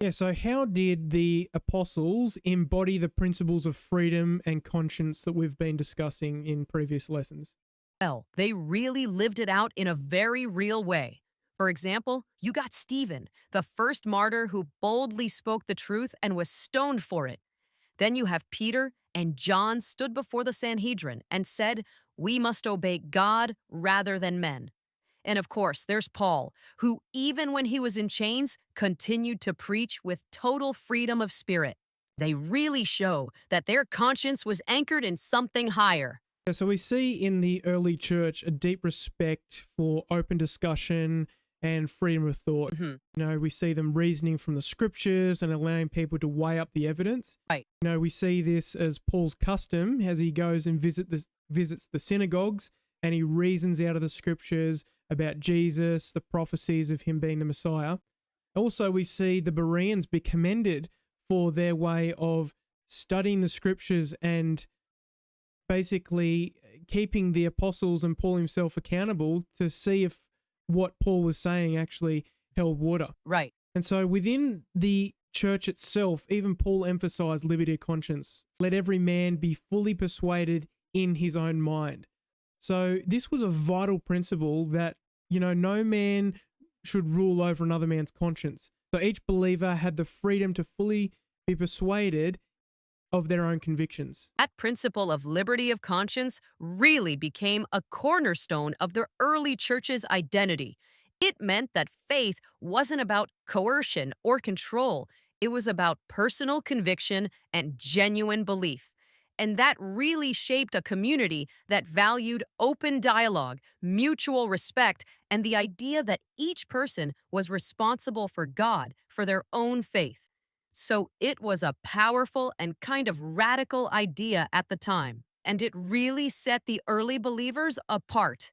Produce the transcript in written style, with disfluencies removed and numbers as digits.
Yeah, so how did the apostles embody the principles of freedom and conscience that we've been discussing in previous lessons? Well, they really lived it out in a very real way. For example, you got Stephen, the first martyr who boldly spoke the truth and was stoned for it. Then you have Peter and John stood before the Sanhedrin and said, "We must obey God rather than men." And of course, there's Paul, who, even when he was in chains, continued to preach with total freedom of spirit. They really show that their conscience was anchored in something higher. Yeah, so we see in the early church a deep respect for open discussion and freedom of thought. Mhm. We see them reasoning from the scriptures and allowing people to weigh up the evidence. Right. We see this as Paul's custom as he goes and visits the synagogues and he reasons out of the scriptures about Jesus, the prophecies of him being the Messiah. Also, we see the Bereans be commended for their way of studying the scriptures and basically keeping the apostles and Paul himself accountable to see if what Paul was saying actually held water. Right. And so within the church itself, even Paul emphasized liberty of conscience. Let every man be fully persuaded in his own mind. So this was a vital principle that, no man should rule over another man's conscience. So each believer had the freedom to fully be persuaded of their own convictions. That principle of liberty of conscience really became a cornerstone of the early church's identity. It meant that faith wasn't about coercion or control, it was about personal conviction and genuine belief. And that really shaped a community that valued open dialogue, mutual respect, and the idea that each person was responsible for God, for their own faith. So it was a powerful and kind of radical idea at the time, and it really set the early believers apart.